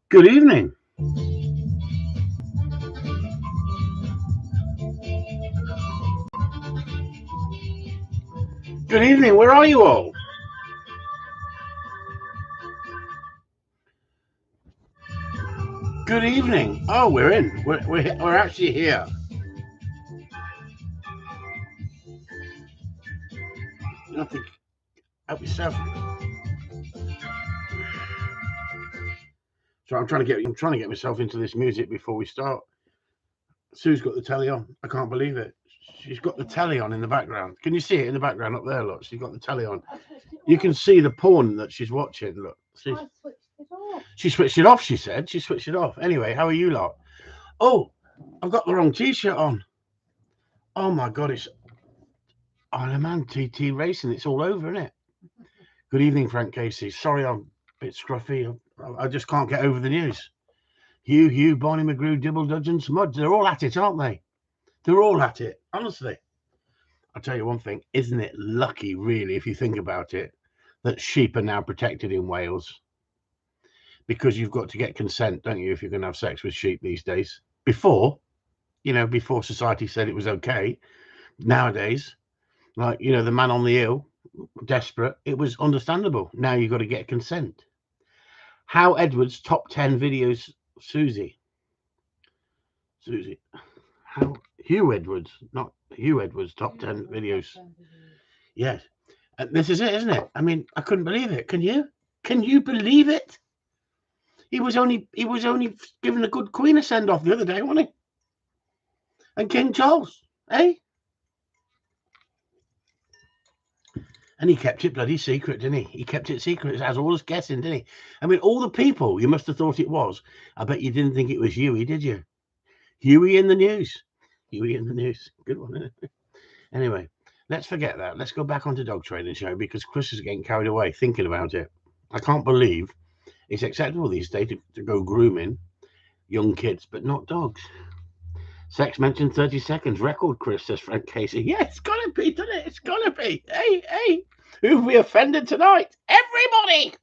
Good evening. Good evening. Where are you all? Good evening. Oh, we're in. We're actually here. Nothing. Help yourself. So I'm trying to get myself into this music before we start. Sue's got the telly on. I can't believe it. She's got the telly on in the background. Can you see it in the background up there? Look, she's got the telly on. You can see the porn that she's watching. Look, see. She switched it off. She said she switched it off. Anyway, how are you lot? Oh, I've got the wrong T-shirt on. Oh my God, it's Isle of Man TT Racing. It's all over, isn't it? Good evening, Frank Casey. Sorry, I'm a bit scruffy. I just can't get over the news. Hugh, Barney McGrew, Dibble, Dudgeon, Smudge. They're all at it, aren't they? They're all at it. Honestly. I'll tell you one thing. Isn't it lucky, really, if you think about it, that sheep are now protected in Wales? Because you've got to get consent, don't you, if you're going to have sex with sheep these days? Before society said it was okay. Nowadays, like, the man on the hill, desperate, it was understandable. Now you've got to get consent. How Edwards top 10 videos, Susie. How Hugh Edwards, not Hugh Edwards, top 10 videos. Yes. And this is it, isn't it? I mean, I couldn't believe it. Can you? Can you believe it? He was only giving the good Queen a send off the other day, wasn't he? And King Charles, eh? And he kept it bloody secret, didn't he? He kept it secret, as all us guessing, didn't he? I mean, all the people you must have thought it was. I bet you didn't think it was Huey, did you? Huey in the news. Huey in the news. Good one, isn't it? Anyway, let's forget that. Let's go back onto Dog Training Show because Chris is getting carried away thinking about it. I can't believe it's acceptable these days to go grooming young kids, but not dogs. Sex mentioned 30 seconds. Record, Chris, says Frank Casey. Yeah, it's got to be, doesn't it? It's got to be. Hey. Who've we offended tonight? Everybody!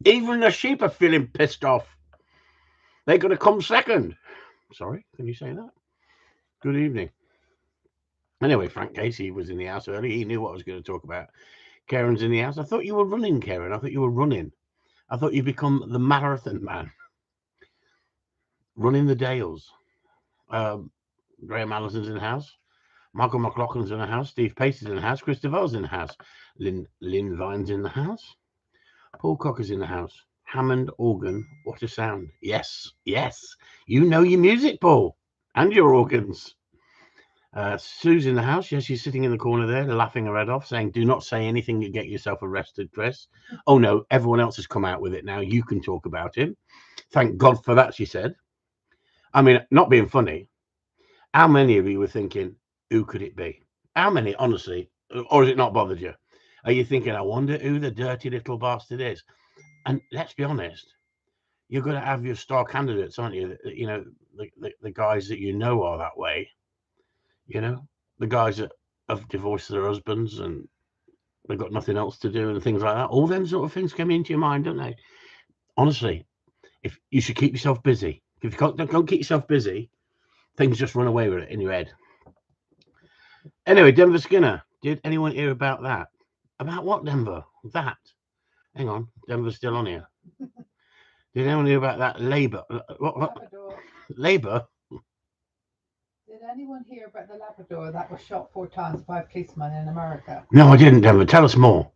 Even the sheep are feeling pissed off. They're going to come second. Sorry, can you say that? Good evening. Anyway, Frank Casey was in the house early. He knew what I was going to talk about. Karen's in the house. I thought you were running, Karen. I thought you were running. I thought you'd become the marathon man. Running the Dales. Graham Allison's in the house. Michael McLaughlin's in the house. Steve Pacey's in the house. Chris DeVoe's in the house. Lynn Vine's in the house. Paul Cocker's in the house. Hammond organ. What a sound. Yes. You know your music, Paul. And your organs. Sue's in the house. Yes, she's sitting in the corner there, laughing her head off, saying, do not say anything to get yourself arrested, Chris. Oh, no, everyone else has come out with it now. You can talk about him. Thank God for that, she said. I mean, not being funny. How many of you were thinking, who could it be? How many, honestly? Or has it not bothered you? Are you thinking, I wonder who the dirty little bastard is? And let's be honest, you're going to have your star candidates, aren't you? You know, the guys that you know are that way. You know, the guys that have divorced their husbands and they've got nothing else to do and things like that. All them sort of things come into your mind, don't they? Honestly, if you should keep yourself busy. If you don't keep yourself busy, things just run away with it in your head. Anyway, Denver Skinner. Did anyone hear about that? About what, Denver? That. Hang on, Denver's still on here. Did anyone hear about that Labour? What? Labour? Did anyone hear about the Labrador that was shot 4 times by a policeman in America? No, I didn't, Denver. Tell us more.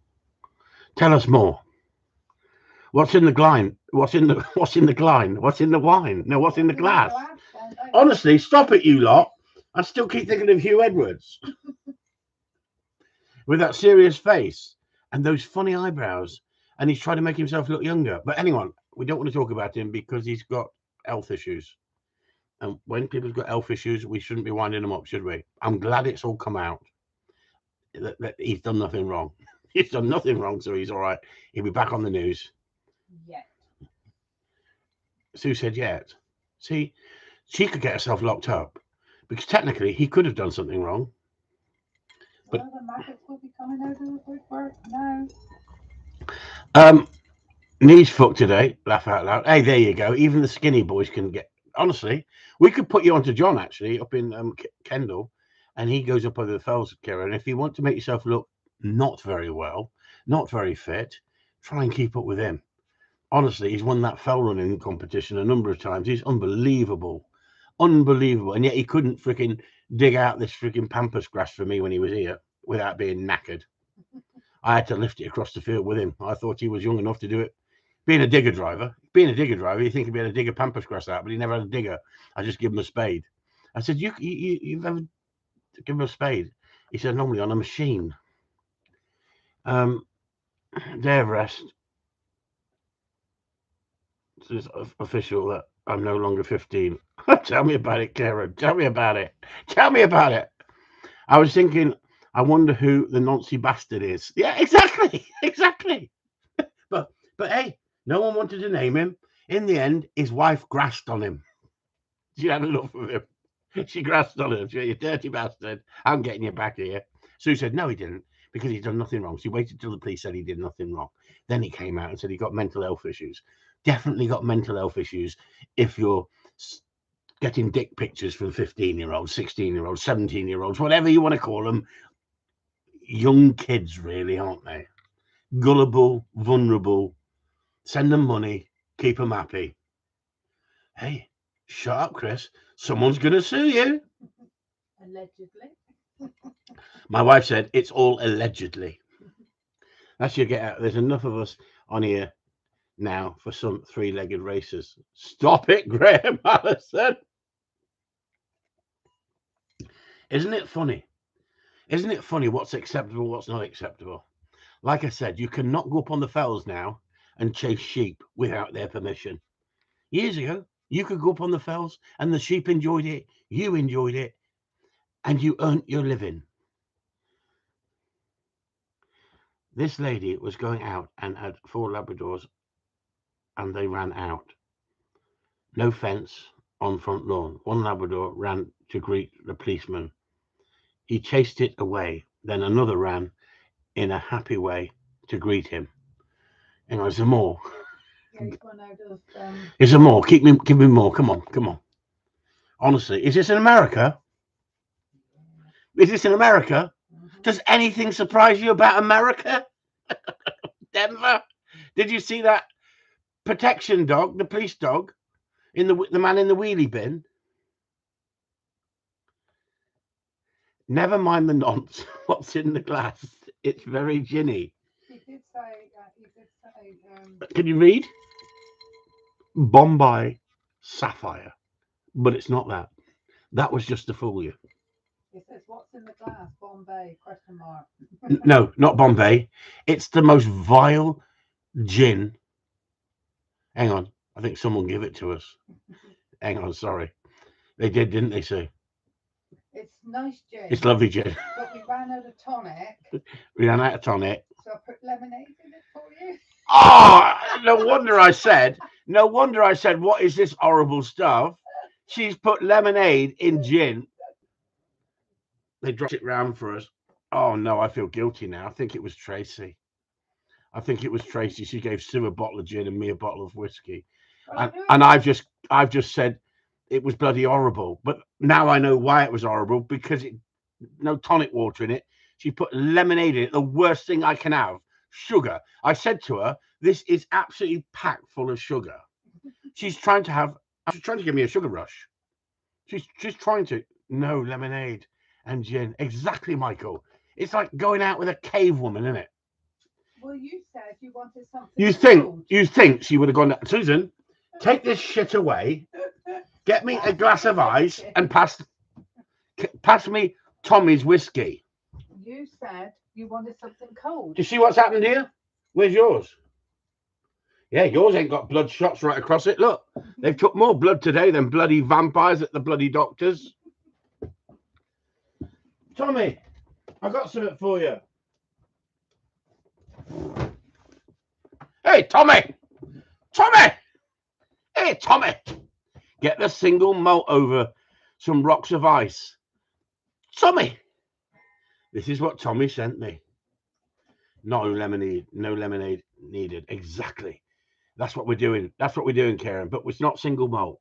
What's in the gline? What's in the gline? What's in the wine? No, what's in the glass? Honestly, stop it, you lot. I still keep thinking of Hugh Edwards. With that serious face and those funny eyebrows. And he's trying to make himself look younger. But anyway, we don't want to talk about him because he's got health issues. And when people's got health issues, we shouldn't be winding them up, should we? I'm glad it's all come out. That he's done nothing wrong. He's done nothing wrong, so he's all right. He'll be back on the news. Yet. Sue said yet. See, she could get herself locked up because technically he could have done something wrong. But the maggots will be coming out of the woodwork now. Knees fucked today. Laugh out loud. Hey, there you go. Even the skinny boys can get. Honestly, we could put you onto John actually up in Kendall, and he goes up over the fells, Kira. And if you want to make yourself look not very well, not very fit, try and keep up with him. Honestly, he's won that fell running competition a number of times. He's unbelievable, unbelievable, and yet he couldn't freaking dig out this freaking pampas grass for me when he was here without being knackered. I had to lift it across the field with him. I thought he was young enough to do it. Being a digger driver, you think he'd be able to dig a pampas grass out, but he never had a digger. I just give him a spade. I said, you've ever given him a spade? He said, normally on a machine. Day of rest. It's official that I'm no longer 15. Tell me about it, Karen. Tell me about it. Tell me about it. I was thinking, I wonder who the Nancy bastard is. Yeah, exactly. Exactly. But hey, no one wanted to name him. In the end, his wife grassed on him. She had enough of him. She grassed on him. She said, you dirty bastard. I'm getting you back here. Sue said, no, he didn't, because he'd done nothing wrong. She waited till the police said he did nothing wrong. Then he came out and said he got mental health issues. Definitely got mental health issues if you're getting dick pictures from 15-year-olds, 16-year-olds, 17-year-olds, whatever you want to call them. Young kids, really, aren't they? Gullible, vulnerable. Send them money, keep them happy. Hey, shut up, Chris. Someone's going to sue you. Allegedly. My wife said it's all allegedly. That's your get out. There's enough of us on here now for some three-legged races. Stop it, Graham Allison. Isn't it funny? Isn't it funny what's acceptable, what's not acceptable? Like I said, you cannot go up on the fells now and chase sheep without their permission. Years ago, you could go up on the fells and the sheep enjoyed it, you enjoyed it, and you earned your living. This lady was going out and had 4 Labradors and they ran out. No fence on front lawn. One Labrador ran to greet the policeman. He chased it away. Then another ran in a happy way to greet him. Hang on, there's some more. Yeah, he's one out of. Is there more? Give me more. Come on, come on. Honestly, is this in America? Is this in America? Does anything surprise you about America? Denver? Did you see that protection dog, the police dog, in the man in the wheelie bin? Never mind the nonce. What's in the glass? It's very ginny. He did say. Can you read? Bombay sapphire, but it's not that. That was just to fool you. It says, "What's in the glass? Bombay?" Question mark. No, not Bombay. It's the most vile gin. Hang on, I think someone gave it to us. Hang on, sorry. They did, didn't they, Sue? It's nice gin. It's lovely gin. But we ran out of tonic. We ran out of tonic. So I put lemonade in it for you. Oh, no wonder I said, what is this horrible stuff? She's put lemonade in gin. They dropped it round for us. Oh, no, I feel guilty now. I think it was Tracy. She gave Sue a bottle of gin and me a bottle of whiskey. And I've just said it was bloody horrible. But now I know why it was horrible, because no tonic water in it. She put lemonade in it, the worst thing I can have. Sugar. I said to her, this is absolutely packed full of sugar. She's trying to give me a sugar rush. She's trying to. No, lemonade and gin. Exactly, Michael. It's like going out with a cave woman, isn't it? Well, you said you wanted something. You think she would have gone, Susan, take this shit away, get me a glass of ice and pass me Tommy's whiskey. You said you wanted something cold. Do you see what's happened here? Where's yours? Yeah, yours ain't got blood shots right across it. Look, they've took more blood today than bloody vampires at the bloody doctors. Tommy, I got something for you. Hey, Tommy! Tommy! Hey, Tommy! Get the single malt over some rocks of ice. Tommy! This is what Tommy sent me. No lemonade needed. Exactly. That's what we're doing. That's what we're doing, Karen. But it's not single malt.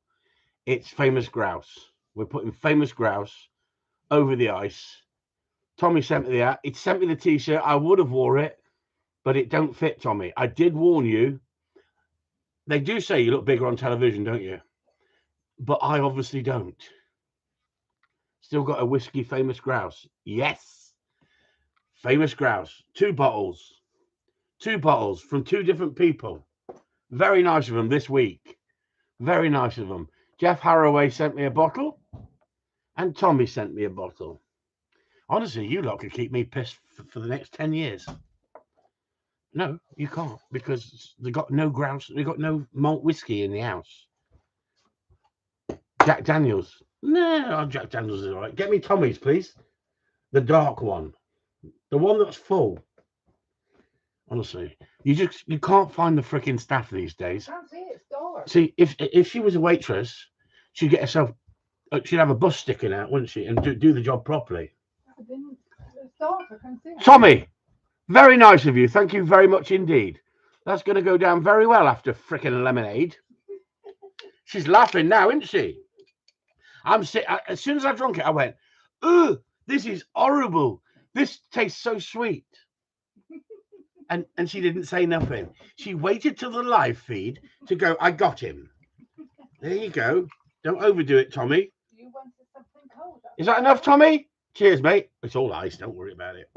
It's famous grouse. We're putting famous grouse over the ice. Tommy sent me the hat. He sent me the t-shirt. I would have wore it, but it don't fit, Tommy. I did warn you. They do say you look bigger on television, don't you? But I obviously don't. Still got a whiskey famous grouse. Yes. Famous grouse. 2 bottles. 2 bottles from 2 different people. Very nice of them this week. Very nice of them. Jeff Harroway sent me a bottle, and Tommy sent me a bottle. Honestly, you lot could keep me pissed for the next 10 years. No, you can't, because they got no grouse. They got no malt whiskey in the house. Jack Daniels. No, Jack Daniels is all right. Get me Tommy's, please. The dark one. The one that's full. Honestly, you can't find the freaking staff these days. I can't see it. It's dark. See, if she was a waitress, she'd get herself. She'd have a bus sticking out, wouldn't she, and do the job properly. It's dark. I can't see it. Tommy, very nice of you. Thank you very much indeed. That's going to go down very well after freaking lemonade. She's laughing now, isn't she? As soon as I drank it, I went, "Ugh, this is horrible. This tastes so sweet." And she didn't say nothing. She waited till the live feed to go, "I got him." There you go. Don't overdo it, Tommy. You wanted something cold. Is that enough, Tommy? Cheers, mate. It's all ice. Don't worry about it.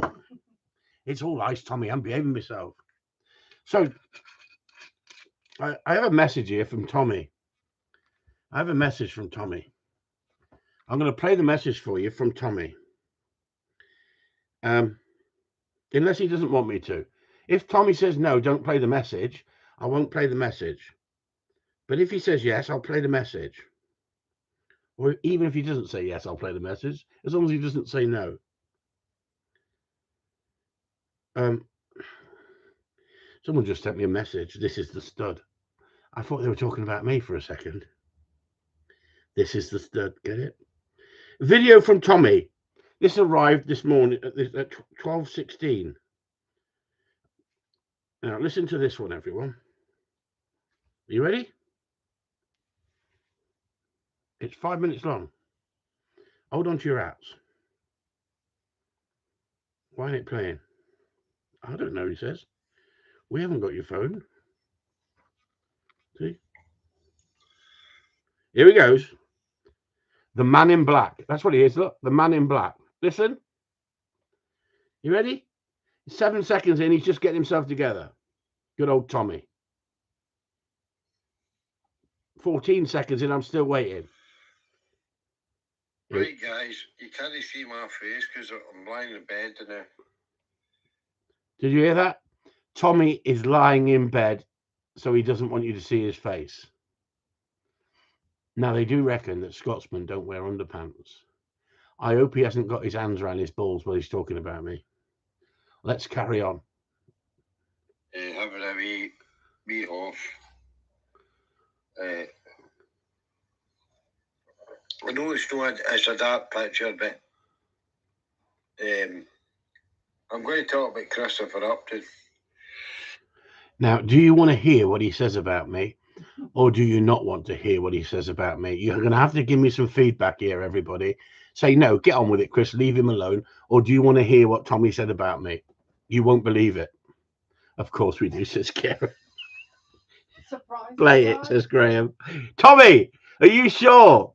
It's all ice, Tommy. I'm behaving myself. So I have a message here from Tommy. I have a message from Tommy. I'm going to play the message for you from Tommy. Unless he doesn't want me to. If Tommy says no, don't play the message, I won't play the message. But if he says yes, I'll play the message. Or even if he doesn't say yes, I'll play the message, as long as he doesn't say no. Someone just sent me a message. This is the stud. I thought they were talking about me for a second. This is the stud. Get it? Video from Tommy. This arrived this morning at 12:16. Now listen to this one, everyone. Are you ready? It's 5 minutes long. Hold on to your hats. Why ain't it playing? I don't know, he says. We haven't got your phone. See? Here he goes. The man in black. That's what he is. Look, the man in black. Listen. You ready? 7 seconds in, he's just getting himself together. Good old Tommy. 14 seconds in, I'm still waiting. Right, guys, you can't see my face because I'm lying in bed now. Did you hear that? Tommy is lying in bed, so he doesn't want you to see his face. Now, they do reckon that Scotsmen don't wear underpants. I hope he hasn't got his hands around his balls while he's talking about me. Let's carry on. Having a wee off. I know it's a dark picture, but I'm going to talk about Christopher Upton. Now, do you want to hear what he says about me, or do you not want to hear what he says about me? You're going to have to give me some feedback here, everybody. Say, no, get on with it, Chris, leave him alone. Or do you want to hear what Tommy said about me? You won't believe it. Of course we do, says Karen. Surprise. Play it, says Graham. Tommy, are you sure?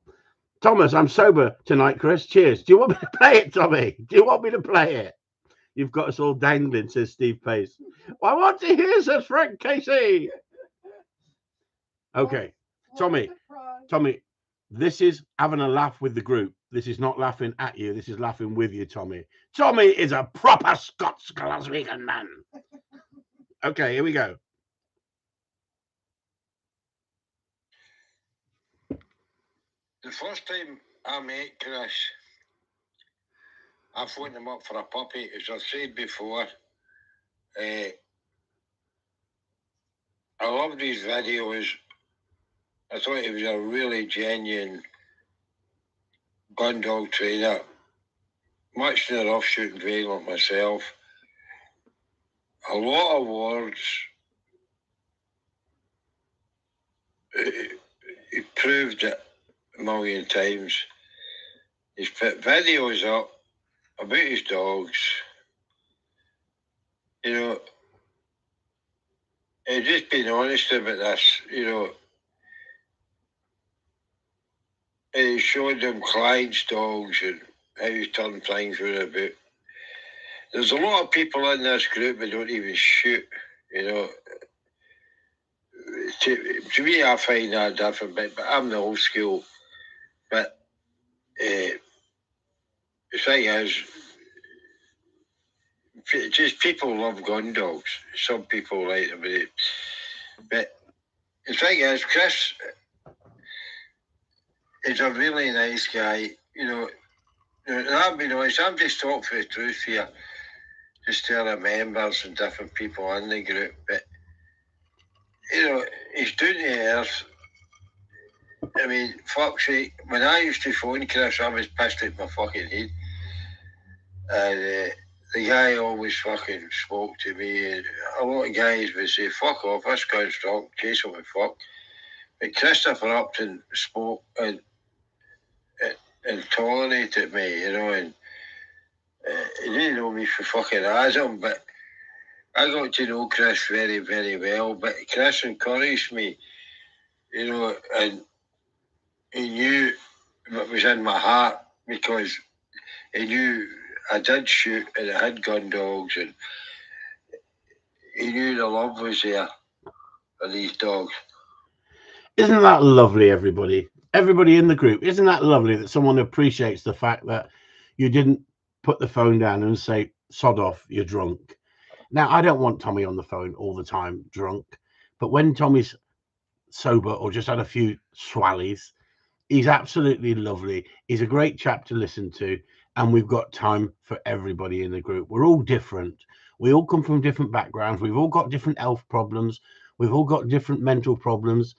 Thomas, I'm sober tonight, Chris. Cheers. Do you want me to play it, Tommy? Do you want me to play it? You've got us all dangling, says Steve Pace. I want to hear, says Frank Casey. Okay, Tommy, this is having a laugh with the group. This is not laughing at you. This is laughing with you, Tommy. Tommy is a proper Scots Glaswegian man. Okay, here we go. The first time I met Chris, I phoned him up for a puppy. As I've said before, I loved his videos. I thought he was a really genuine gun dog trainer, much in the rough shooting vein like myself. A lot of words, he proved it a million times. He's put videos up about his dogs. You know, he's just been honest about this, you know. He showed them Clyde's dogs and how he turned things around about. There's a lot of people in this group that don't even shoot, you know. To me, I find that different, but I'm the old school. But the thing is, just people love gun dogs. Some people like them, but the thing is, Chris is a really nice guy. You know, and I've been honest. I'm just talking for the truth here, just telling members and different people in the group. But you know, he's down to earth. I mean, fuck's sake, when I used to phone Chris, I was pissed at my fucking head. And the guy always fucking spoke to me. And a lot of guys would say, fuck off, this guy's drunk, chase him with fuck. But Christopher Upton spoke and tolerated me, you know, and he didn't know me for fucking Adam, but I got to know Chris very, very well. But Chris encouraged me, you know, and he knew what was in my heart because he knew I did shoot and I had gun dogs, and he knew the love was there for these dogs. Isn't that lovely, everybody? Everybody in the group, isn't that lovely that someone appreciates the fact that you didn't put the phone down and say, sod off, you're drunk. Now, I don't want Tommy on the phone all the time drunk, but when Tommy's sober or just had a few swallies, he's absolutely lovely. He's a great chap to listen to, and we've got time for everybody in the group. We're all different. We all come from different backgrounds. We've all got different health problems. We've all got different mental problems,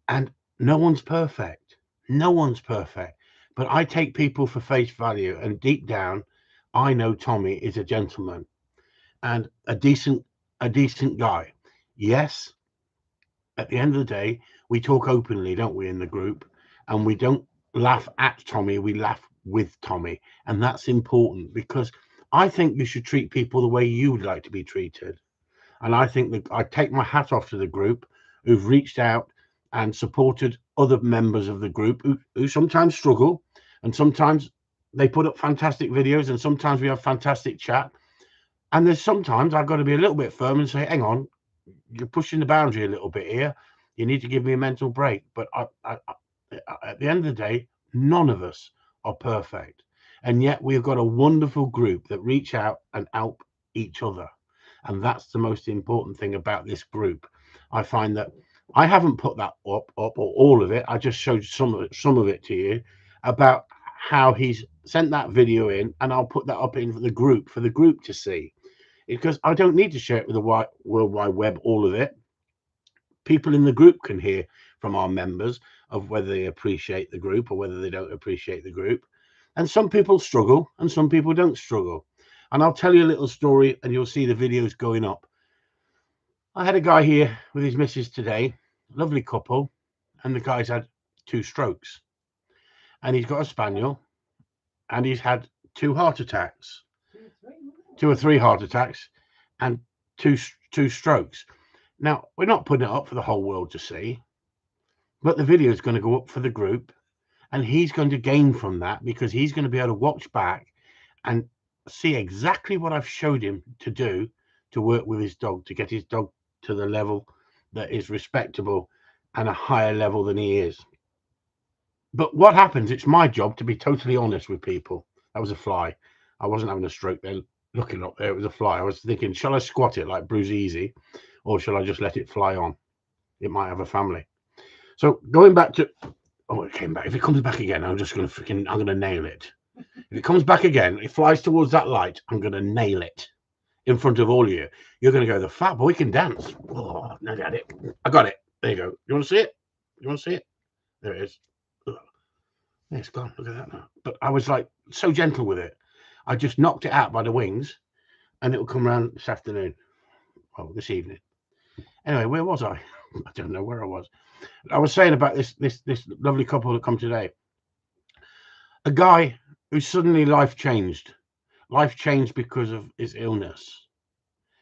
and no one's perfect. No one's perfect. But I take people for face value, and deep down, I know Tommy is a gentleman and a decent guy. Yes, at the end of the day, we talk openly, don't we, in the group? And we don't laugh at Tommy, we laugh with Tommy. And that's important because I think you should treat people the way you would like to be treated. And I think that I take my hat off to the group who've reached out and supported other members of the group who sometimes struggle, and sometimes they put up fantastic videos, and sometimes we have fantastic chat. And there's sometimes I've got to be a little bit firm and say, hang on, you're pushing the boundary a little bit here. You need to give me a mental break. But at the end of the day, none of us are perfect. And yet we've got a wonderful group that reach out and help each other. And that's the most important thing about this group. I find that I haven't put that up or all of it. I just showed some of it to you about how he's sent that video in, and I'll put that up in for the group to see. Because I don't need to share it with the World Wide Web, all of it. People in the group can hear from our members of whether they appreciate the group or whether they don't appreciate the group. And some people struggle and some people don't struggle. And I'll tell you a little story and you'll see the videos going up. I had a guy here with his missus today, lovely couple, and the guy's had 2 strokes. And he's got a spaniel and he's had 2 heart attacks. 2 or 3 heart attacks and two strokes. Now, we're not putting it up for the whole world to see, but the video is going to go up for the group, and he's going to gain from that because he's going to be able to watch back and see exactly what I've showed him to do to work with his dog, to get his dog to the level that is respectable and a higher level than he is. But what happens, it's my job to be totally honest with people. That was a fly. I wasn't having a stroke then. Looking up there, it was a fly. I was thinking, shall I squat it like Bruce Easy, or shall I just let it fly on? It might have a family. So going back to, oh, it came back. If it comes back again, I'm just going to I'm going to nail it. If it comes back again, it flies towards that light, I'm going to nail it in front of all of you. You're going to go, the fat boy can dance. Oh, no, I got it. I got it. There you go. You want to see it? You want to see it? There it is. Oh, it's gone. Look at that now. But I was like so gentle with it. I just knocked it out by the wings, and it will come around this afternoon. Oh, this evening. Anyway, where was I? I don't know where I was. I was saying about this lovely couple that come today. A guy who suddenly life changed because of his illness.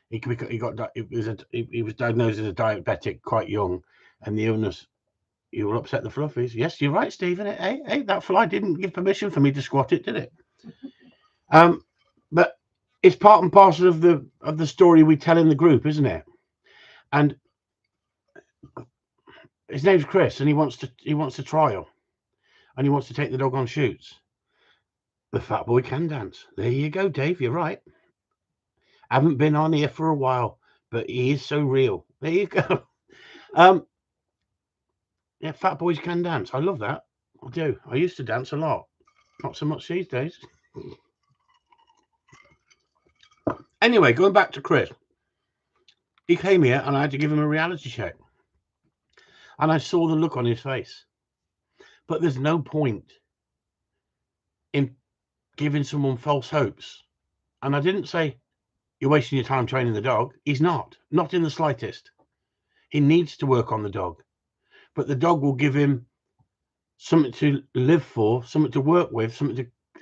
He was diagnosed as a diabetic quite young, and the illness. You will upset the fluffies. Yes, you're right, Stephen. Hey, that fly didn't give permission for me to squat it, did it? But it's part and parcel of the story we tell in the group, isn't it? And his name's Chris, and he wants to trial, and he wants to take the dog on shoots. The fat boy can dance. There you go, Dave. You're right. Haven't been on here for a while, but he is so real. There you go. Yeah, fat boys can dance. I love that. I do. I used to dance a lot. Not so much these days. Anyway, going back to Chris. He came here and I had to give him a reality check. And I saw the look on his face. But there's no point in giving someone false hopes. And I didn't say, you're wasting your time training the dog. He's not in the slightest. He needs to work on the dog. But the dog will give him something to live for, something to work with, something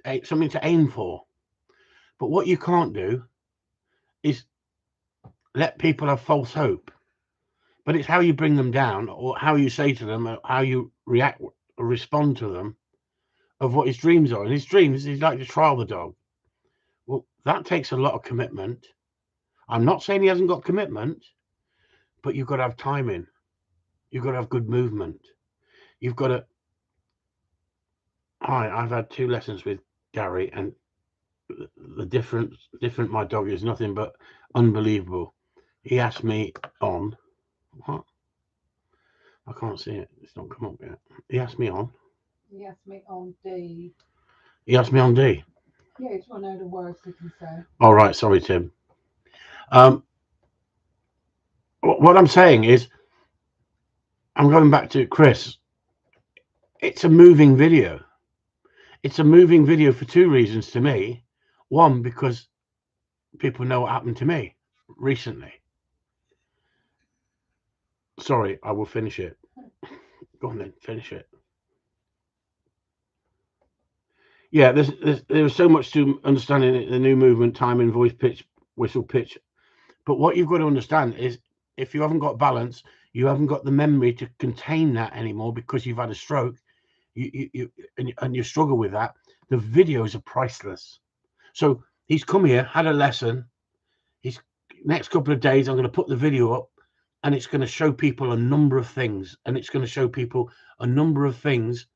to aim for. But what you can't do is let people have false hope. But it's how you bring them down, or how you say to them, or how you react or respond to them, of what his dreams are. And his dreams is like to trial the dog. Well, that takes a lot of commitment. I'm not saying he hasn't got commitment, but you've got to have timing. You've got to have good movement. You've got to. I've had 2 lessons with Gary, and the different my dog is nothing but unbelievable. He asked me on what? I can't see it. It's not come up yet. He asked me on. He asked me on D. He asked me on D. Yeah, it's one of the words we can say. All right, sorry, Tim. What I'm saying is, I'm going back to Chris. It's a moving video. It's a moving video for 2 reasons to me. One, because people know what happened to me recently. Sorry, I will finish it. Go on then, finish it. Yeah, there's so much to understanding the new movement, timing, voice, pitch, whistle, pitch. But what you've got to understand is, if you haven't got balance, you haven't got the memory to contain that anymore because you've had a stroke. You struggle with that. The videos are priceless. So he's come here, had a lesson. His next couple of days, I'm going to put the video up, and it's going to show people a number of things, and it's going to show people a number of things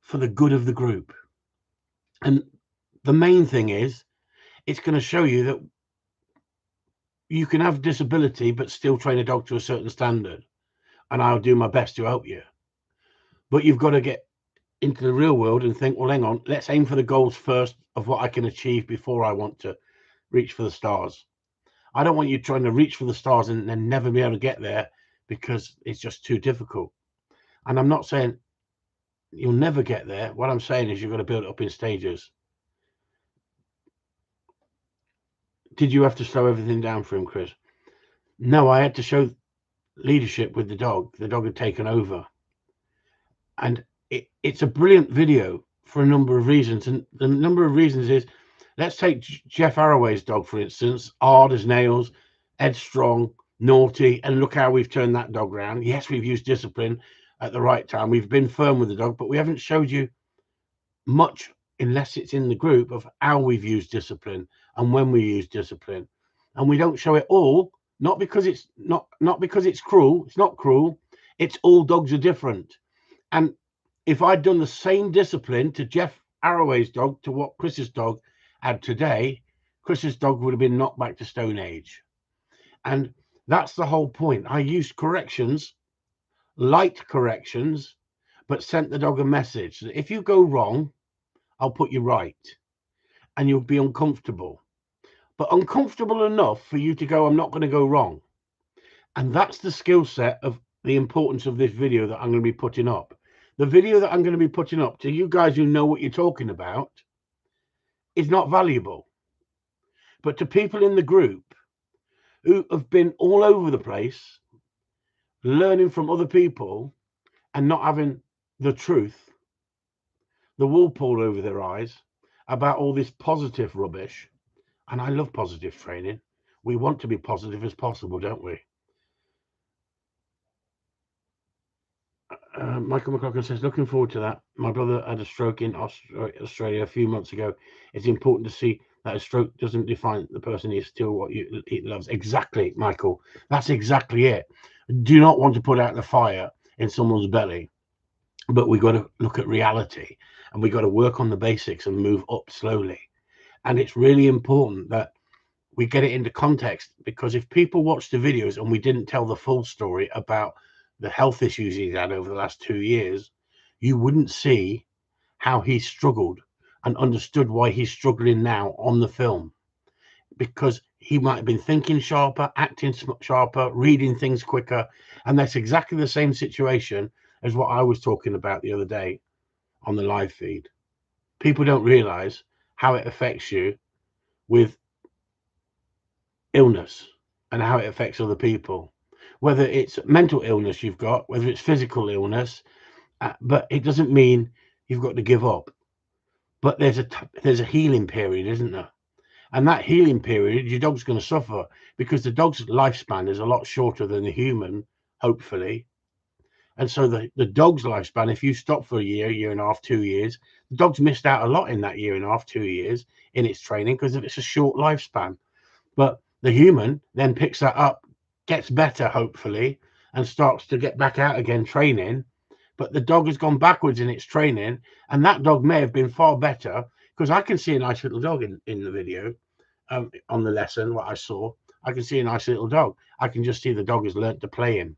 for the good of the group. And the main thing is, it's going to show you that you can have disability but still train a dog to a certain standard, and I'll do my best to help you. But you've got to get into the real world and think, well, hang on, let's aim for the goals first of what I can achieve before I want to reach for the stars. I don't want you trying to reach for the stars and then never be able to get there because it's just too difficult. And I'm not saying you'll never get there. What I'm saying is you've got to build it up in stages. Did you have to slow everything down for him, Chris? No, I had to show leadership with the dog. The dog had taken over. And it's a brilliant video for a number of reasons. And the number of reasons is, let's take Jeff Arroway's dog, for instance, hard as nails, headstrong, naughty, and look how we've turned that dog around. Yes, we've used discipline at the right time. We've been firm with the dog, but we haven't showed you much, unless it's in the group, of how we've used discipline and when we use discipline. And we don't show it all, not because it's not because it's cruel. It's not cruel. It's all dogs are different. And if I'd done the same discipline to Jeff Arroway's dog to what Chris's dog had today, Chris's dog would have been knocked back to Stone Age. And that's the whole point. I used corrections, light corrections, but sent the dog a message that if you go wrong, I'll put you right. And you'll be uncomfortable. But uncomfortable enough for you to go, I'm not going to go wrong. And that's the skill set of the importance of this video that I'm going to be putting up. The video that I'm going to be putting up to you guys who know what you're talking about is not valuable. But to people in the group who have been all over the place, learning from other people and not having the truth, the wool pulled over their eyes about all this positive rubbish. And I love positive training. We want to be positive as possible, don't we? Michael McLaughlin says, looking forward to that. My brother had a stroke in Australia a few months ago. It's important to see that a stroke doesn't define the person. He is still what he loves. Exactly, Michael. That's exactly it. Do not want to put out the fire in someone's belly, but we got to look at reality, and we got to work on the basics and move up slowly. And it's really important that we get it into context, because if people watch the videos and we didn't tell the full story about the health issues he's had over the last 2 years, you wouldn't see how he struggled and understood why he's struggling now on the film, because he might have been thinking sharper, acting sharper, reading things quicker. And that's exactly the same situation as what I was talking about the other day on the live feed. People don't realize how it affects you with illness and how it affects other people, whether it's mental illness you've got, whether it's physical illness, but it doesn't mean you've got to give up. But there's a healing period, isn't there? And that healing period, your dog's going to suffer, because the dog's lifespan is a lot shorter than the human, hopefully. And so the dog's lifespan, if you stop for a year and a half, 2 years, the dog's missed out a lot in that year and a half, 2 years in its training, because of it's a short lifespan. But the human then picks that up, gets better, hopefully, and starts to get back out again training. But the dog has gone backwards in its training, and that dog may have been far better, because I can see a nice little dog in the video, on the lesson, what I saw. I can see a nice little dog. I can just see the dog has learnt to play him,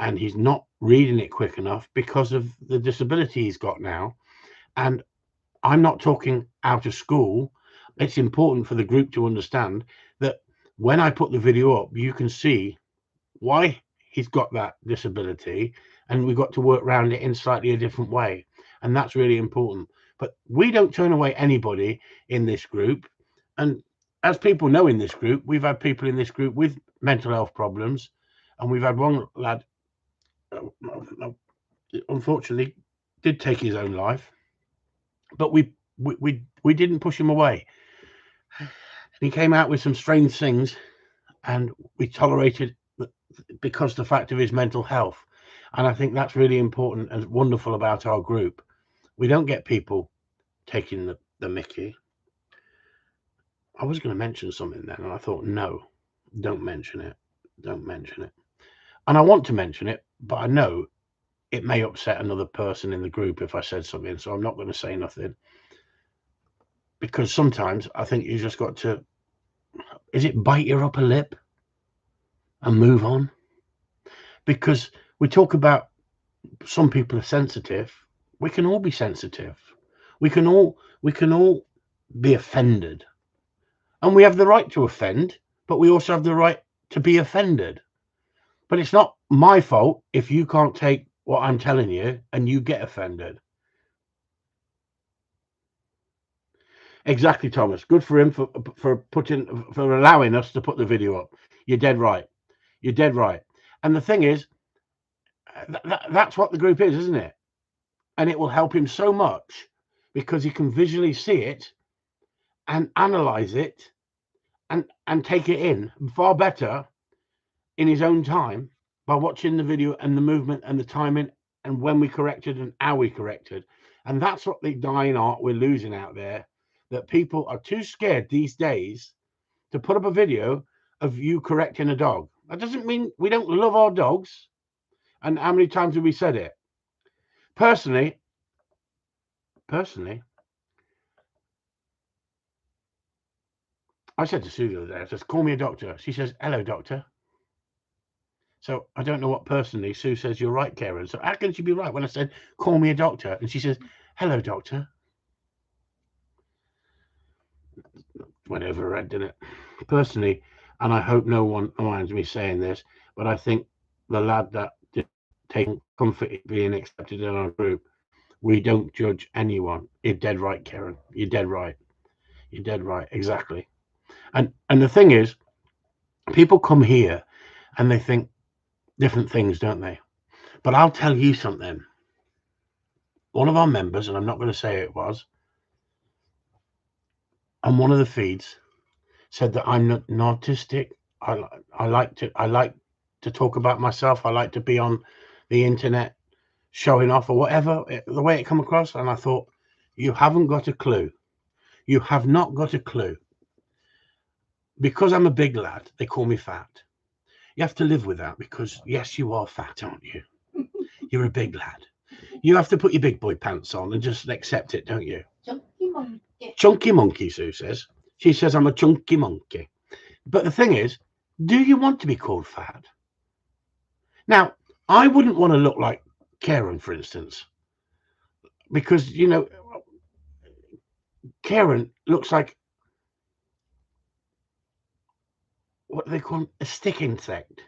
and he's not reading it quick enough because of the disability he's got now. And I'm not talking out of school. It's important for the group to understand that when I put the video up, you can see why he's got that disability, and we've got to work around it in slightly a different way. And that's really important. But we don't turn away anybody in this group. And as people know, in this group, we've had people in this group with mental health problems, and we've had one lad, unfortunately, did take his own life, but we didn't push him away. He came out with some strange things, and we tolerated because the fact of his mental health. And I think that's really important and wonderful about our group. We don't get people taking the mickey. I was going to mention something then, and I thought, no, don't mention it. Don't mention it. And I want to mention it, but I know it may upset another person in the group if I said something, so I'm not going to say nothing. Because sometimes I think you just got to, is it bite your upper lip and move on? Because we talk about some people are sensitive. We can all be sensitive. We can all be offended. And we have the right to offend, but we also have the right to be offended. But it's not my fault if you can't take what I'm telling you and you get offended. Exactly, Thomas. Good for him for allowing us to put the video up. You're dead right. You're dead right. And the thing is, that's what the group is, isn't it? And it will help him so much because he can visually see it and analyze it and take it in far better in his own time by watching the video and the movement and the timing and when we corrected and how we corrected. And that's what the dying art we're losing out there, that people are too scared these days to put up a video of you correcting a dog. That doesn't mean we don't love our dogs. And how many times have we said it? Personally, I said to Sue the other day, I said, call me a doctor. She says, hello, doctor. So I don't know what personally Sue says, you're right, Karen. So how can she be right when I said, call me a doctor? And she says, hello, doctor. Went over her head, didn't it? Personally, and I hope no one minds me saying this, but I think the lad that did take comfort in being accepted in our group, we don't judge anyone. You're dead right, Karen. You're dead right. You're dead right. Exactly. And the thing is, people come here and they think different things, don't they? But I'll tell you something. One of our members, and I'm not going to say who it was, on one of the feeds said that I'm not narcissistic. I like to talk about myself. I like to be on the internet showing off or whatever, the way it come across. And I thought, you haven't got a clue. You have not got a clue. Because I'm a big lad, they call me fat. You have to live with that because, yes, you are fat, aren't you? You're a big lad. You have to put your big boy pants on and just accept it, don't you? Chunky monkey. Chunky monkey, Sue says. She says I'm a chunky monkey. But the thing is, do you want to be called fat? Now, I wouldn't want to look like Karen, for instance, because, you know, Karen looks like, what do they call them? A stick insect.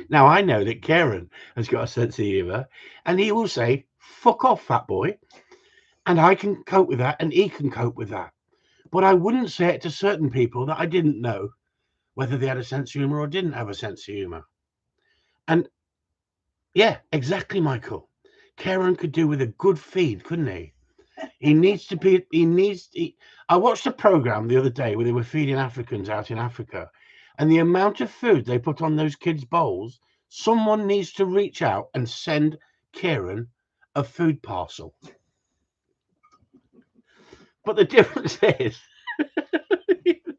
Now, I know that Karen has got a sense of humour, and he will say, fuck off, fat boy. And I can cope with that, and he can cope with that. But I wouldn't say it to certain people that I didn't know whether they had a sense of humour or didn't have a sense of humour. And yeah, exactly, Michael. Karen could do with a good feed, couldn't he? I watched a program the other day where they were feeding Africans out in Africa, and the amount of food they put on those kids' bowls, someone needs to reach out and send Karen a food parcel. But the difference is,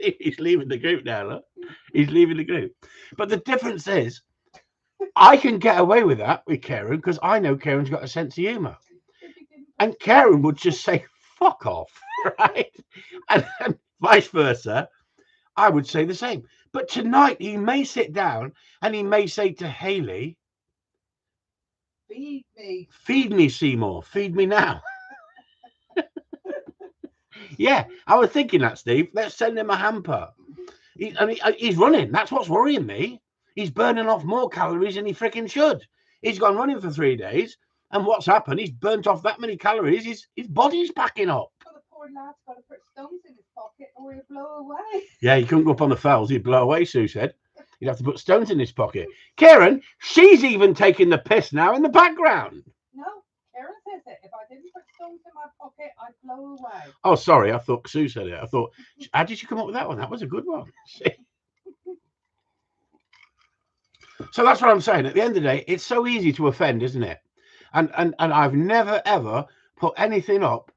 he's leaving the group now, look. He's leaving the group. But the difference is, I can get away with that with Karen because I know Karen's got a sense of humour. And Karen would just say, fuck off, right? And vice versa, I would say the same. But tonight he may sit down and he may say to Hayley, Feed me. Feed me, Seymour. Feed me now. Yeah, I was thinking that, Steve. Let's send him a hamper. He's running. That's what's worrying me. He's burning off more calories than he freaking should. He's gone running for 3 days. And what's happened? He's burnt off that many calories. His body's packing up. Well, the poor lad's got to put stones in his pocket or he'll blow away. Yeah, he couldn't go up on the fells. He'd blow away, Sue said. He'd have to put stones in his pocket. Karen, she's even taking the piss now in the background. No, Karen says it. If I didn't put stones in my pocket, I'd blow away. Oh, sorry. I thought Sue said it. I thought, how did you come up with that one? That was a good one. So that's what I'm saying. At the end of the day, it's so easy to offend, isn't it? And I've never, ever put anything up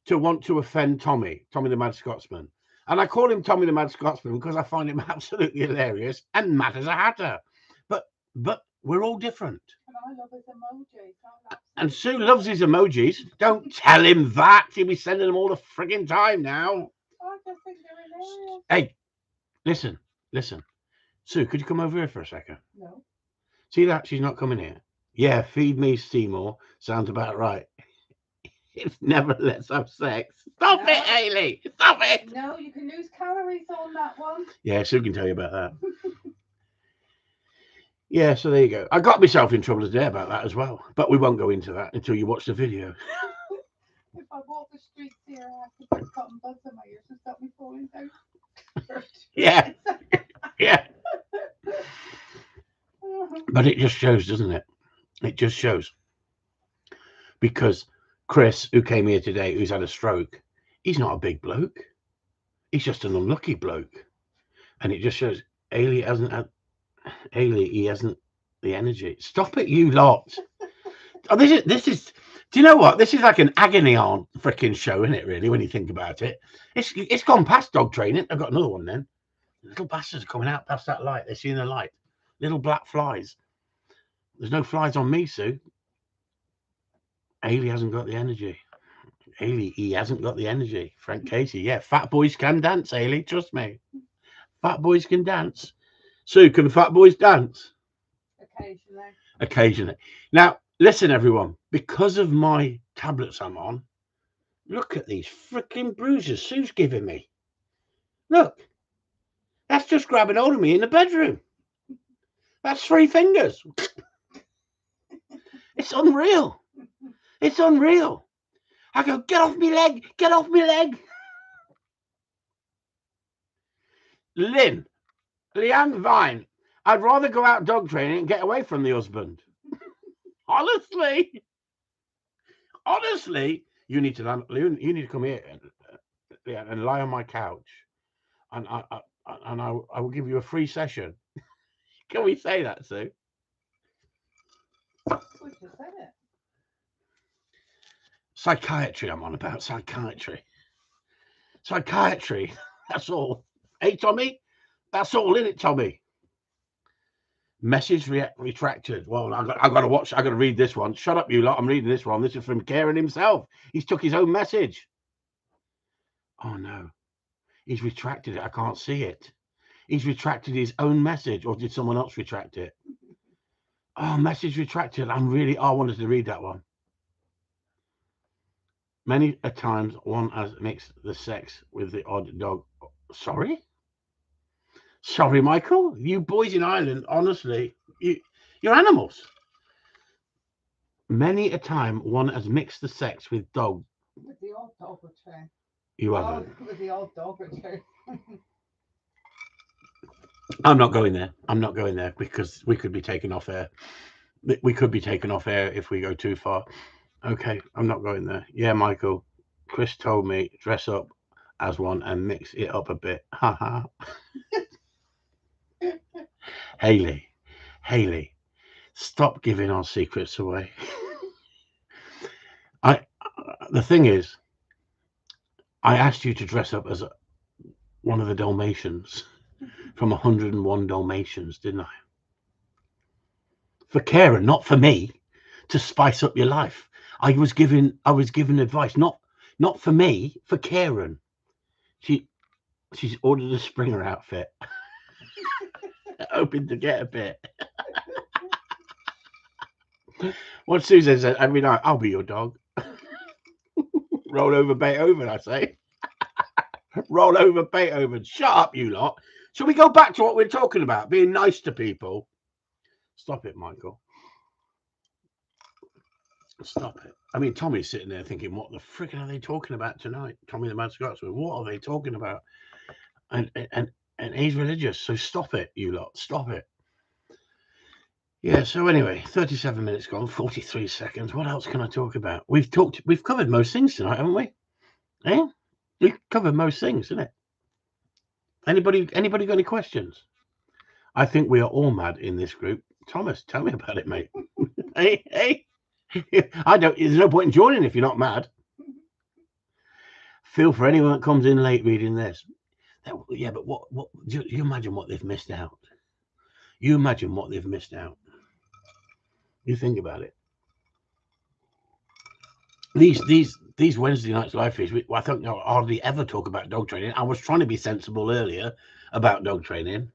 to want to offend Tommy the Mad Scotsman. And I call him Tommy the Mad Scotsman because I find him absolutely hilarious and mad as a hatter. But we're all different. And I love his emojis. And Sue loves his emojis. Don't tell him that. He'll be sending them all the frigging time now. I just think they're hilarious. Hey, listen. Sue, could you come over here for a second? No. See that? She's not coming here. Yeah, feed me, Seymour. Sounds about right. It never lets have sex. Stop it, Hayley. Stop it. No, you can lose calories on that one. Yeah, Sue can tell you about that. Yeah, so there you go. I got myself in trouble today about that as well. But we won't go into that until you watch the video. If I walk the streets here, I have to put cotton buds in my ears to stop me falling down. Yeah. Yeah. But it just shows, doesn't it? It just shows. Because Chris, who came here today, who's had a stroke, he's not a big bloke. He's just an unlucky bloke. And it just shows he hasn't the energy. Stop it, you lot. Oh, this is do you know what? This is like an agony on freaking show, isn't it, really, when you think about it? It's gone past dog training. I've got another one then. Little bastards are coming out past that light. They're seeing the light. Little black flies. There's no flies on me, Sue. Ailey hasn't got the energy. He hasn't got the energy. Frank Casey, yeah. Fat boys can dance, Ailey. Trust me. Fat boys can dance. Sue, can fat boys dance? Occasionally. Now, listen, everyone. Because of my tablets I'm on, look at these freaking bruises Sue's giving me. Look. That's just grabbing hold of me in the bedroom. That's 3 fingers. It's unreal. It's unreal. I go, get off me leg. Get off me leg. Leanne Vine. I'd rather go out dog training and get away from the husband. Honestly, you need to come here and lie on my couch, and I will give you a free session. Can we say that, Sue? We just said it. Psychiatry. I'm on about psychiatry. That's all. Hey, Tommy. That's all in it, Tommy. Message retracted. Well, I got to watch. I got to read this one. Shut up, you lot. I'm reading this one. This is from Karen himself. He's took his own message. Oh no, he's retracted it. I can't see it. He's retracted his own message, or did someone else retract it? Oh, message retracted. I wanted to read that one. Many a times one has mixed the sex with the odd dog. Sorry, Michael. You boys in Ireland, honestly, you're animals. Many a time one has mixed the sex with dog. With the old dog return. You haven't. With the old dog return. I'm not going there because we could be taken off air. We could be taken off air if we go too far. Okay, I'm not going there. Yeah, Michael. Chris told me dress up as one and mix it up a bit. Haha. Haley, stop giving our secrets away. The thing is, I asked you to dress up as one of the Dalmatians from 101 Dalmatians, didn't I? For Karen, not for me, to spice up your life. I was given advice, not for me, for Karen. She's ordered a Springer outfit, hoping to get a bit. What Susan said every night, I'll be your dog. Roll over Beethoven, I say. Roll over Beethoven. Shut up, you lot. Shall we go back to what we're talking about? Being nice to people. Stop it, Michael. Stop it. I mean, Tommy's sitting there thinking, what the frickin' are they talking about tonight? Tommy the Mad Scotsman. What are they talking about? And he's religious, so stop it, you lot. Stop it. Yeah, so anyway, 37 minutes gone, 43 seconds. What else can I talk about? We've covered most things tonight, haven't we? Eh? We've covered most things, isn't it? Anybody got any questions? I think we are all mad in this group. Thomas, tell me about it, mate. Hey. There's no point in joining if you're not mad. Feel for anyone that comes in late reading this. Yeah, but what do you imagine what they've missed out? You imagine what they've missed out. You think about it. These Wednesday nights live feeds, I think I hardly ever talk about dog training. I was trying to be sensible earlier about dog training.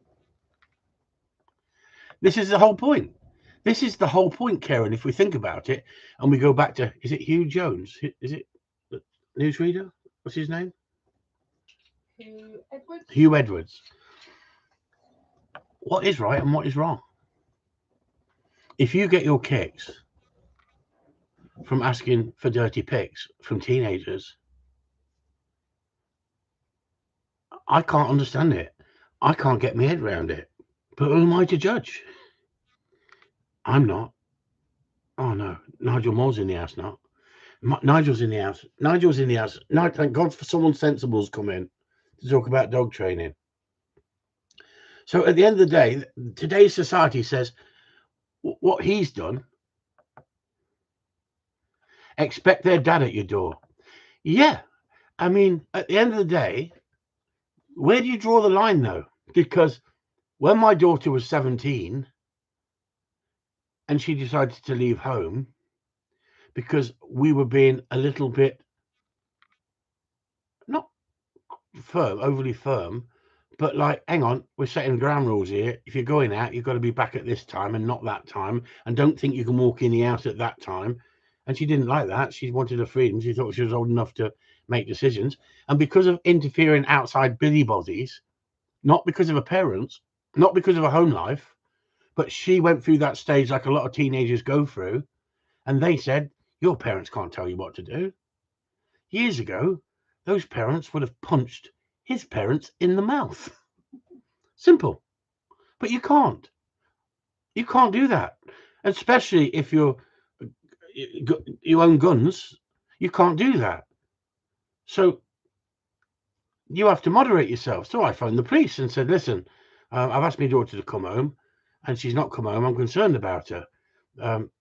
This is the whole point. This is the whole point, Karen, if we think about it, and we go back to, is it Hugh Jones? Is it the newsreader? What's his name? Hugh Edwards. What is right and what is wrong? If you get your kicks from asking for dirty pics from teenagers, I can't understand it. I can't get my head around it. But who am I to judge? I'm not. Oh no, Nigel Moore's in the house now. Nigel's in the house. No, thank God for someone sensible's come in to talk about dog training. So at the end of the day, today's society says what he's done. Expect their dad at your door. Yeah, I mean, at the end of the day, where do you draw the line though? Because when my daughter was 17 and she decided to leave home because we were being a little bit not firm, overly firm, but like, hang on, we're setting ground rules here. If you're going out, you've got to be back at this time and not that time, and don't think you can walk in the house at that time. And she didn't like that. She wanted her freedom. She thought she was old enough to make decisions. And because of interfering outside busybodies, not because of her parents, not because of her home life, but she went through that stage like a lot of teenagers go through. And they said, your parents can't tell you what to do. Years ago, those parents would have punched his parents in the mouth. Simple. But you can't. You can't do that. Especially if you own guns, you can't do that. So you have to moderate yourself. So I phoned the police and said, listen, I've asked my daughter to come home and she's not come home. I'm concerned about her.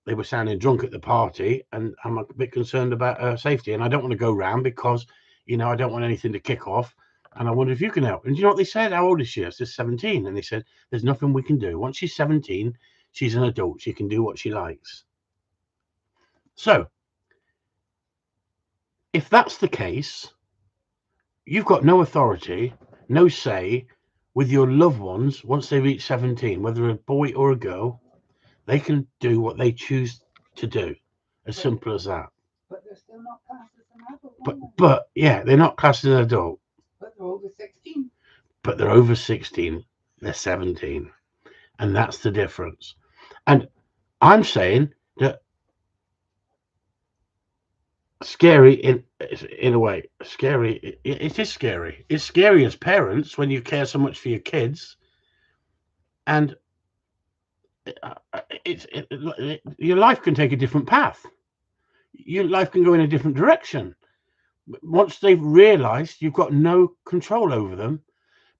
They were sounding drunk at the party and I'm a bit concerned about her safety. And I don't want to go round because, I don't want anything to kick off. And I wonder if you can help. And you know what they said? How old is she? I said 17. And they said, there's nothing we can do. Once she's 17, she's an adult. She can do what she likes. So if that's the case, you've got no authority, no say with your loved ones once they reach 17, whether a boy or a girl. They can do what they choose to do. As simple as that. But they're still not classed as an adult. But yeah, they're not classed as an adult. But they're over 16. But they're over 16. They're 17. And that's the difference. And I'm saying that scary in a way. Scary. It is scary. It's scary as parents when you care so much for your kids. And your life can take a different path. Your life can go in a different direction. Once they've realized you've got no control over them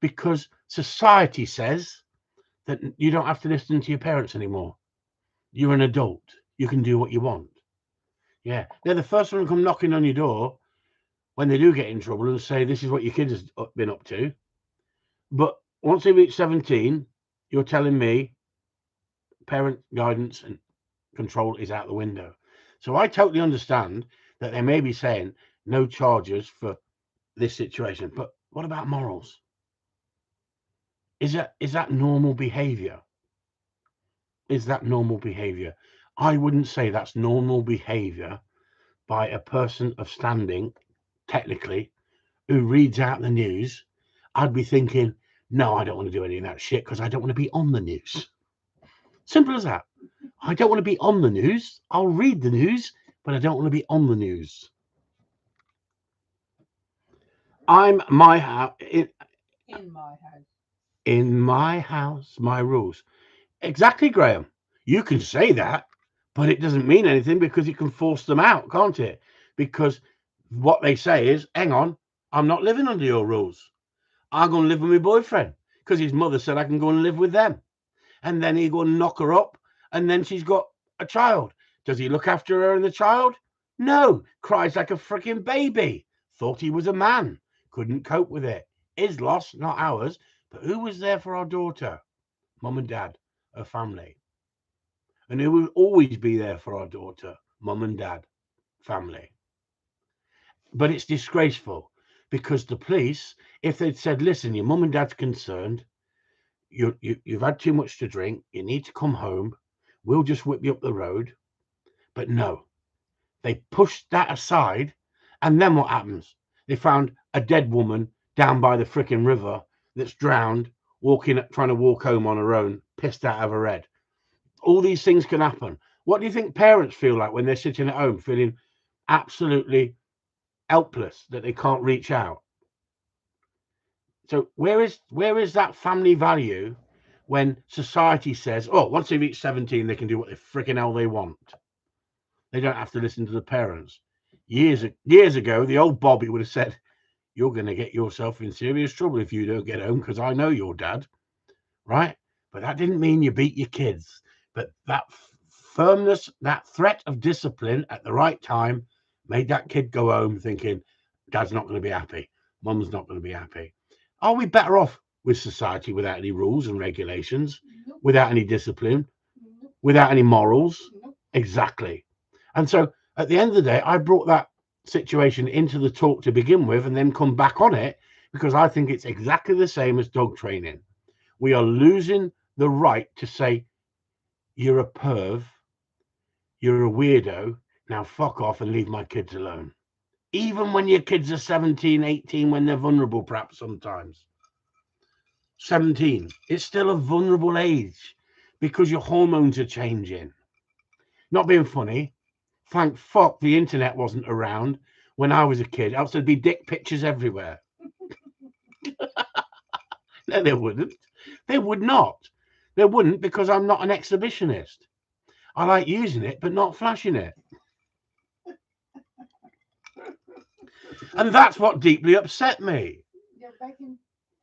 because society says that you don't have to listen to your parents anymore. You're an adult. You can do what you want. Yeah. They're the first one to come knocking on your door when they do get in trouble and say, this is what your kid has been up to. But once they reach 17, you're telling me parent guidance and control is out the window. So I totally understand that they may be saying no charges for this situation, but what about morals? Is that normal behavior? Is that normal behavior? I wouldn't say that's normal behavior by a person of standing, technically, who reads out the news. I'd be thinking, no, I don't want to do any of that shit because I don't want to be on the news. Simple as that. I don't want to be on the news. I'll read the news, but I don't want to be on the news. I'm my house. In my house. In my house, my rules. Exactly, Graham. You can say that, but it doesn't mean anything because you can force them out, can't it? Because what they say is, hang on, I'm not living under your rules. I'm going to live with my boyfriend because his mother said I can go and live with them. And then he go and knock her up, and then she's got a child. Does he look after her and the child? No. Cries like a freaking baby. Thought he was a man. Couldn't cope with it. His loss, not ours. But who was there for our daughter? Mum and dad, her family. And who will always be there for our daughter? Mum and dad, family. But it's disgraceful because the police, if they'd said, listen, your mum and dad's concerned, you've had too much to drink, you need to come home, we'll just whip you up the road. But no, they pushed that aside. And then what happens? They found a dead woman down by the frickin' river that's drowned, trying to walk home on her own, pissed out of her head. All these things can happen. What do you think parents feel like when they're sitting at home feeling absolutely helpless that they can't reach out? So where is that family value when society says, oh, once they reach 17, they can do what the freaking hell they want? They don't have to listen to the parents. Years ago, the old Bobby would have said, you're going to get yourself in serious trouble if you don't get home because I know your dad, right? But that didn't mean you beat your kids. But that firmness, that threat of discipline at the right time made that kid go home thinking, dad's not going to be happy. Mum's not going to be happy. Are we better off with society without any rules and regulations, without any discipline, without any morals? Exactly. And so at the end of the day, I brought that situation into the talk to begin with and then come back on it because I think it's exactly the same as dog training. We are losing the right to say, you're a perv, you're a weirdo, now fuck off and leave my kids alone. Even when your kids are 17, 18, when they're vulnerable, perhaps sometimes. 17, it's still a vulnerable age because your hormones are changing. Not being funny, thank fuck the internet wasn't around when I was a kid, else there'd be dick pictures everywhere. No, there wouldn't. They would not. They wouldn't, because I'm not an exhibitionist. I like using it, but not flashing it. And that's what deeply upset me. You're making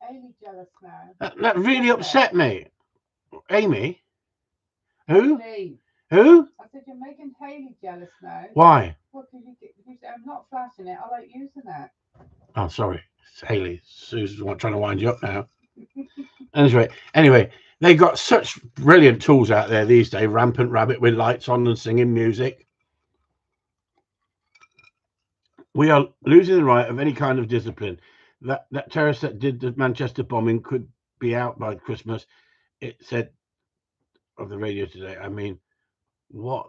Amy jealous now. That really upset me. Amy? Who? Lee, Who? I said you're making Haley jealous now. Why? Well, because you said I'm not flashing it. I like using it. Oh, sorry. It's Haley. Sue's trying to wind you up now. Anyway, they got such brilliant tools out there these days. Rampant rabbit with lights on and singing music. We are losing the right of any kind of discipline. That terrorist that did the Manchester bombing could be out by Christmas. It said of the radio today. I mean, what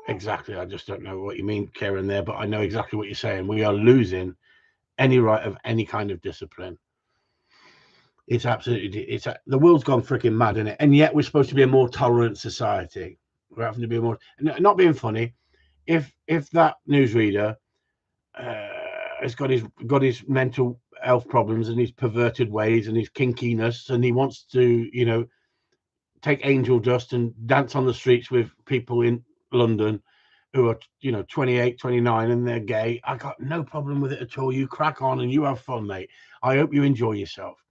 exactly? I just don't know what you mean, Karen, there, but I know exactly what you're saying. We are losing any right of any kind of discipline. It's absolutely, the world's gone freaking mad, isn't it? And yet we're supposed to be a more tolerant society. We're having to be more, not being funny. If that newsreader has got his mental health problems and his perverted ways and his kinkiness, and he wants to, take angel dust and dance on the streets with people in London who are, 28, 29, and they're gay, I got no problem with it at all. You crack on and you have fun, mate. I hope you enjoy yourself.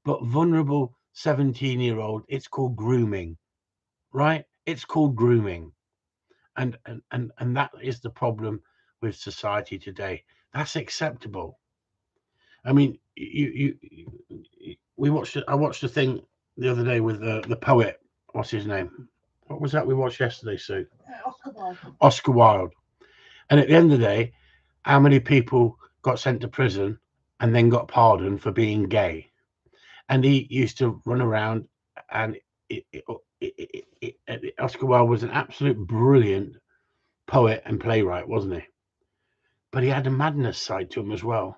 But vulnerable 17-year-old, it's called grooming, right? It's called grooming. And that is the problem with society today. That's acceptable. I mean, I watched a thing the other day with the poet. What's his name? What was that we watched yesterday, Sue? Oscar Wilde. Oscar Wilde. And at the end of the day, how many people got sent to prison and then got pardoned for being gay? And he used to run around, and Oscar Wilde was an absolute brilliant poet and playwright, wasn't he? But he had a madness side to him as well.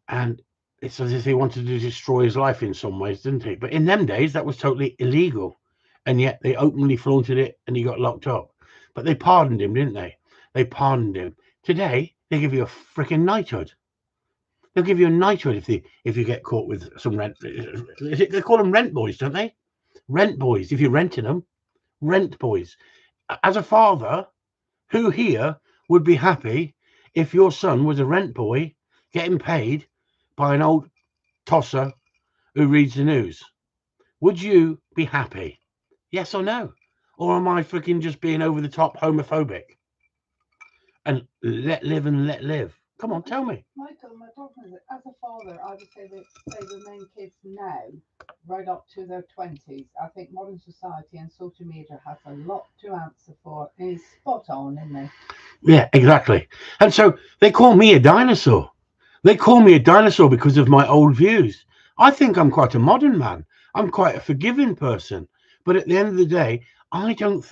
And it's as if he wanted to destroy his life in some ways, didn't he? But in them days, that was totally illegal. And yet they openly flaunted it and he got locked up. But they pardoned him, didn't they? They pardoned him. Today, they give you a freaking knighthood. They'll give you a knighthood if you get caught with some rent. They call them rent boys, don't they? Rent boys. If you're renting them, rent boys. As a father, who here would be happy if your son was a rent boy getting paid by an old tosser who reads the news? Would you be happy? Yes or no? Or am I freaking just being over the top homophobic? And let live and let live. Come on, tell me. Michael, my problem is that as a father, I would say that they remain kids now, right up to their 20s. I think modern society and social media has a lot to answer for. And he's spot on, isn't he? Yeah, exactly. And so they call me a dinosaur. They call me a dinosaur because of my old views. I think I'm quite a modern man. I'm quite a forgiving person. But at the end of the day, I think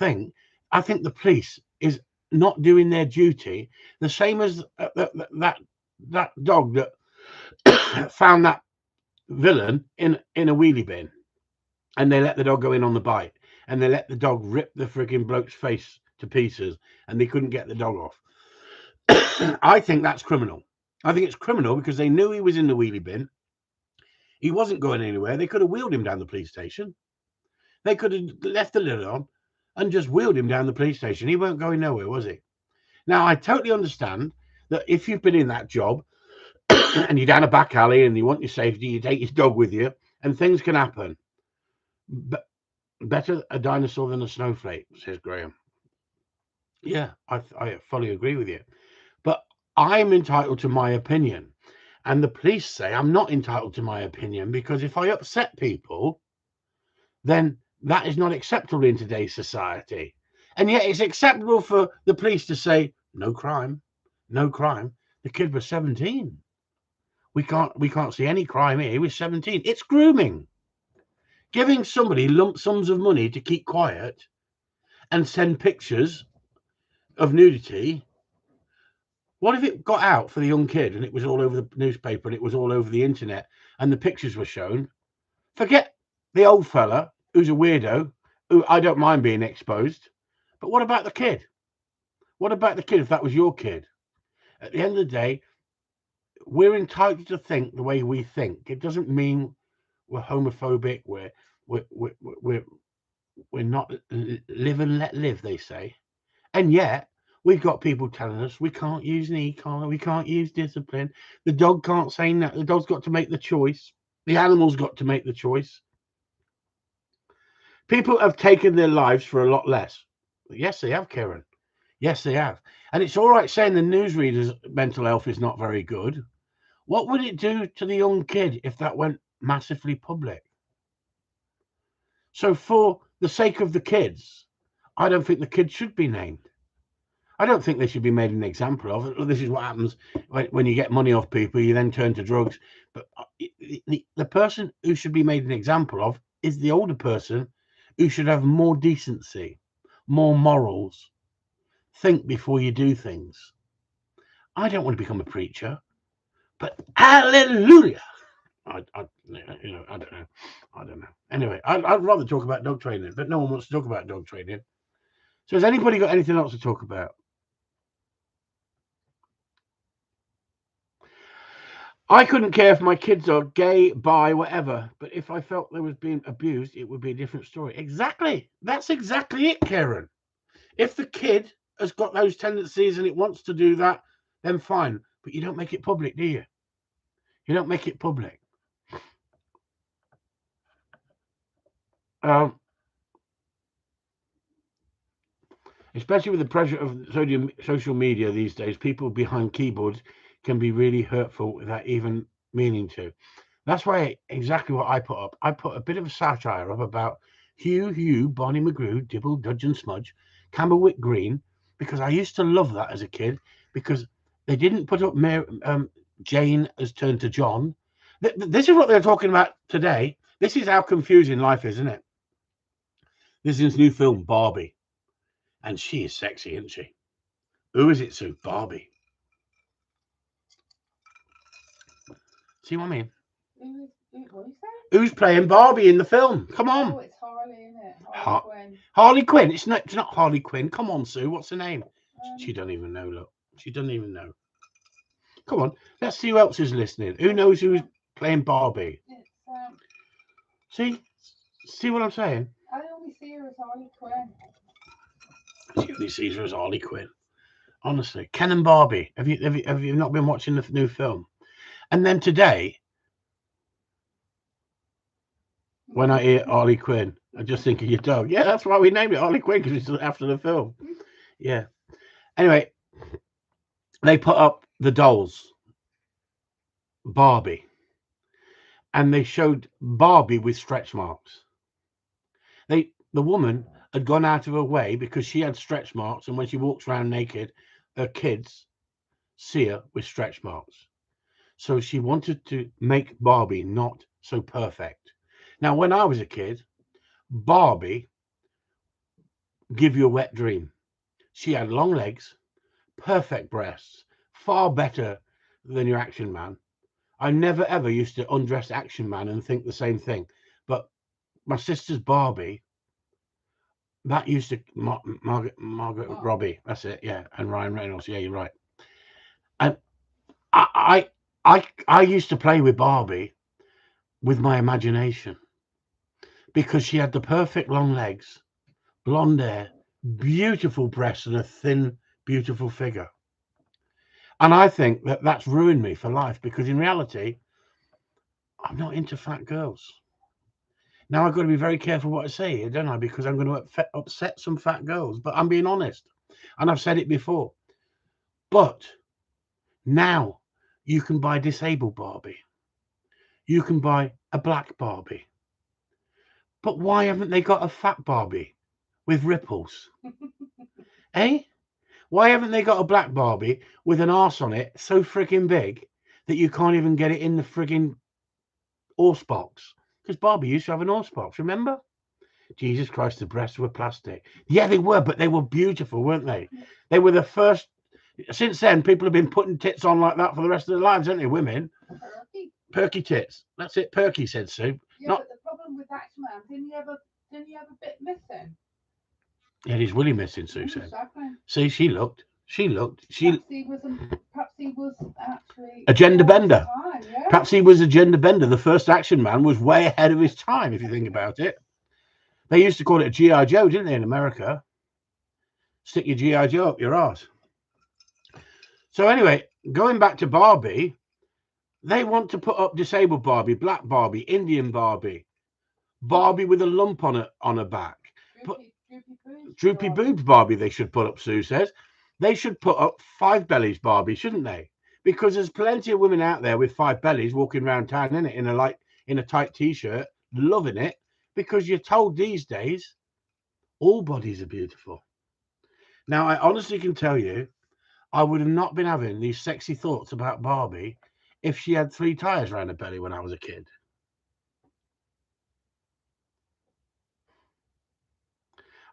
the police is not doing their duty, the same as that dog that found that villain in a wheelie bin, and they let the dog go in on the bite, and they let the dog rip the freaking bloke's face to pieces, and they couldn't get the dog off. I think that's criminal. I think it's criminal because they knew he was in the wheelie bin. He wasn't going anywhere. They could have wheeled him down the police station. They could have left the lid on and just wheeled him down the police station. He weren't going nowhere, was he? Now, I totally understand that if you've been in that job and you're down a back alley and you want your safety, you take your dog with you, and things can happen. But better a dinosaur than a snowflake, says Graham. Yeah, I fully agree with you. But I'm entitled to my opinion. And the police say I'm not entitled to my opinion because if I upset people, then that is not acceptable in today's society. And yet it's acceptable for the police to say, no crime, no crime. The kid was 17. We can't see any crime here. He was 17. It's grooming. Giving somebody lump sums of money to keep quiet and send pictures of nudity. What if it got out for the young kid and it was all over the newspaper and it was all over the internet and the pictures were shown? Forget the old fella who's a weirdo, who I don't mind being exposed. But what about the kid? What about the kid if that was your kid? At the end of the day, we're entitled to think the way we think. It doesn't mean we're homophobic, we're not live and let live, they say. And yet we've got people telling us we can't use an e-collar, we can't use discipline. The dog can't say that. The dog's got to make the choice. The animal's got to make the choice. People have taken their lives for a lot less. Yes, they have, Karen. Yes, they have. And it's all right saying the newsreader's mental health is not very good. What would it do to the young kid if that went massively public? So for the sake of the kids, I don't think the kids should be named. I don't think they should be made an example of. This is what happens when you get money off people, you then turn to drugs. But the person who should be made an example of is the older person who should have more decency, more morals. Think before you do things. I don't want to become a preacher, but hallelujah. I don't know. Anyway, I'd rather talk about dog training, but no one wants to talk about dog training. So has anybody got anything else to talk about? I couldn't care if my kids are gay, bi, whatever, but if I felt they was being abused, it would be a different story. Exactly. That's exactly it, Karen. If the kid has got those tendencies and it wants to do that, then fine. But you don't make it public, do you? You don't make it public. Especially with the pressure of social media these days, people behind keyboards can be really hurtful without even meaning to. That's why exactly what I put up. I put a bit of a satire up about Hugh, Bonnie McGrew, Dibble, Dudge and Smudge, Camberwick Green, because I used to love that as a kid, because they didn't put up Jane as turned to John. This is what they're talking about today. This is how confusing life is, isn't it? This is his new film, Barbie. And she is sexy, isn't she? Who is it, Sue? Barbie. See what I mean? What is that? Who's playing Barbie in the film? Come on. Oh, it's Harley, isn't it? Harley Quinn. Harley Quinn. It's not Harley Quinn. Come on, Sue. What's her name? She doesn't even know. Look, she doesn't even know. Come on. Let's see who else is listening. Who knows who's playing Barbie? See what I'm saying? I only see her as Harley Quinn. She only sees her as Harley Quinn. Honestly, Ken and Barbie. Have you not been watching the new film? And then today, when I hear Harley Quinn, I just think of your dog. Yeah, that's why we named it Harley Quinn, because it's after the film. Yeah. Anyway, they put up the dolls, Barbie, and they showed Barbie with stretch marks. The woman had gone out of her way because she had stretch marks, and when she walks around naked, her kids see her with stretch marks. So she wanted to make Barbie not so perfect. Now, when I was a kid, Barbie give you a wet dream. She had long legs, perfect breasts, far better than your Action Man. I never ever used to undress Action Man and think the same thing. But my sister's Barbie, that used to Margaret Robbie. That's it, yeah, and Ryan Reynolds. Yeah, you're right. And I used to play with Barbie with my imagination, because she had the perfect long legs, blonde hair, beautiful breasts, and a thin, beautiful figure. And I think that that's ruined me for life, because in reality, I'm not into fat girls. Now, I've got to be very careful what I say here, don't I? Because I'm going to upset some fat girls. But I'm being honest. And I've said it before. But now you can buy disabled Barbie. You can buy a black Barbie. But why haven't they got a fat Barbie with ripples? Eh? Why haven't they got a black Barbie with an arse on it so frigging big that you can't even get it in the frigging horse box? Because Barbie used to have an horse box, remember? Jesus Christ, the breasts were plastic. Yeah, they were, but they were beautiful, weren't they? They were the first. Since then, people have been putting tits on like that for the rest of their lives, haven't they, women? Perky tits. That's it, perky, said Sue. Yeah, but the problem with Action Man, didn't you have a bit missing? Yeah, he's really missing, Sue said. Exactly. See, she looked. Perhaps he was actually a gender bender. Perhaps he was a gender bender. The first Action Man was way ahead of his time, if you think about it. They used to call it a G.I. Joe, didn't they, in America? Stick your G.I. Joe up your arse. So anyway, going back to Barbie, they want to put up disabled Barbie, black Barbie, Indian Barbie, Barbie with a lump on her back. Droopy boobs Barbie they should put up, Sue says. They should put up 5 bellies Barbie, shouldn't they? Because there's plenty of women out there with 5 bellies walking around town in a tight t-shirt, loving it, because you're told these days all bodies are beautiful. Now, I honestly can tell you, I would have not been having these sexy thoughts about Barbie if she had 3 tires around her belly when I was a kid.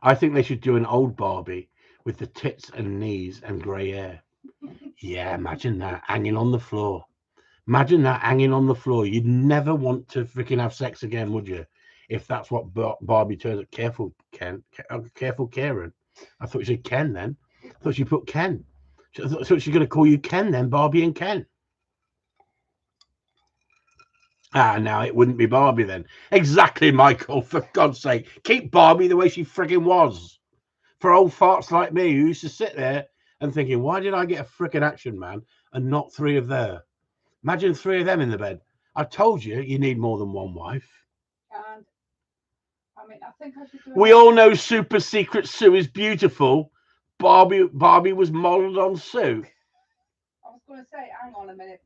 I think they should do an old Barbie with the tits and knees and grey hair. Yeah, imagine that hanging on the floor. Imagine that hanging on the floor. You'd never want to freaking have sex again, would you? If that's what Barbie turns out. Careful, Ken. Careful, Karen. I thought you said Ken then. I thought she put Ken. I thought she was going to call you Ken then, Barbie and Ken. Now it wouldn't be Barbie then. Exactly, Michael. For God's sake, keep Barbie the way she frigging was. For old farts like me who used to sit there and thinking, why did I get a frickin' Action Man and not 3 of there? Imagine 3 of them in the bed. I told you, you need more than one wife. And I mean, I think I should do. We all know Super Secret Sue is beautiful. Barbie was modelled on Sue. I was going to say, hang on a minute,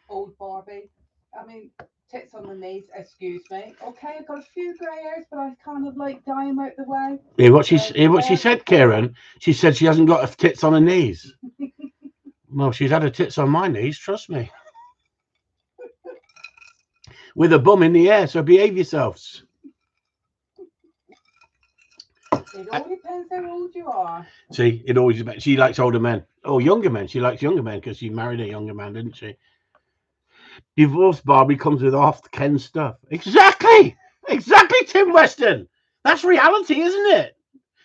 old Barbie. I mean, tits on the knees, excuse me. Okay, I've got a few grey hairs, but I kind of like dye them out the way. Hear what she said, Karen? She said she hasn't got her tits on her knees. Well, she's had her tits on my knees, trust me. With a bum in the air, so behave yourselves. It all depends how old you are. See, it always depends. She likes older men. Oh, younger men. She likes younger men because she married a younger man, didn't she? Divorced Barbie comes with half Ken stuff. Exactly, Tim Weston. That's reality, isn't it?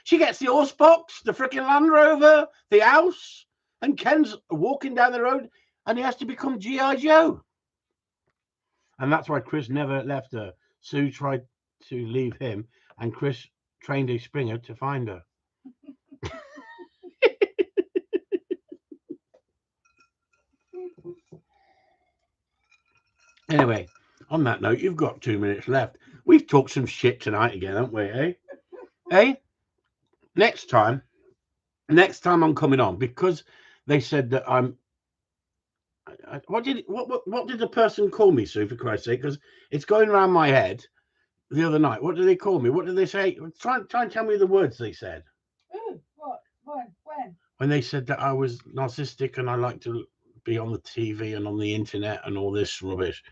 She gets the horse box, the freaking Land Rover, the house, and Ken's walking down the road, and he has to become G.I. Joe. And that's why Chris never left her. Sue tried to leave him, and Chris trained a Springer to find her. Anyway, on that note, you've got 2 minutes left. We've talked some shit tonight again, haven't we, eh? Eh? Next time I'm coming on, because they said that what did the person call me, Sue, for Christ's sake? Because it's going around my head the other night. What did they call me? What did they say? Try and tell me the words they said. Ooh, what? When? When they said that I was narcissistic and I like to be on the TV and on the internet and all this rubbish.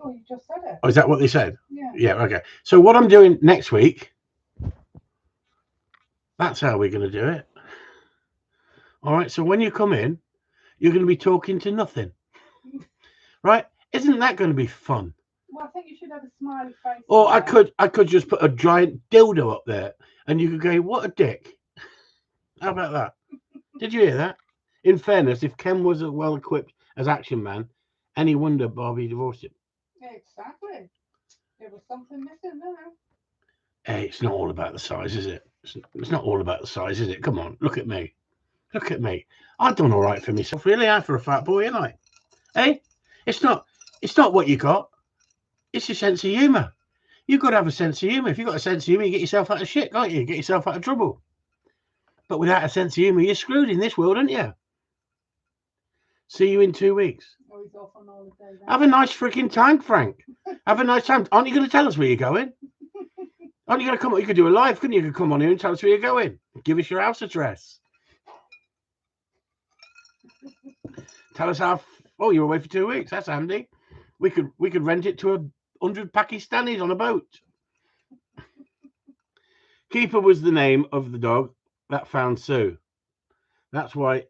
Oh, you just said it. Oh, is that what they said? Yeah. Yeah, okay. So what I'm doing next week, that's how we're going to do it. All right, so when you come in, you're going to be talking to nothing. Right? Isn't that going to be fun? Well, I think you should have a smiley face. Or I could just put a giant dildo up there and you could go, what a dick. How about that? Did you hear that? In fairness, if Ken was as well equipped as Action Man, any wonder Barbie divorced him. Exactly. There was something missing there. Hey, it's not all about the size, is it? It's not all about the size, is it? Come on, look at me. Look at me. I've done all right for myself, really. I'm for a fat boy, ain't I? Hey, it's not what you got. It's your sense of humour. You've got to have a sense of humour. If you've got a sense of humour, you get yourself out of shit, can't you? Get yourself out of trouble. But without a sense of humour, you're screwed in this world, aren't you? See you in 2 weeks. Oh, he's off on holiday then. Have a nice freaking time, Frank. Have a nice time. Aren't you going to tell us where you're going? Aren't you going to come on? You could do a live, couldn't you? You could come on here and tell us where you're going. Give us your house address. Tell us how. Oh, you're away for 2 weeks. That's handy. We could rent it to 100 Pakistanis on a boat. Keeper was the name of the dog that found Sue. That's why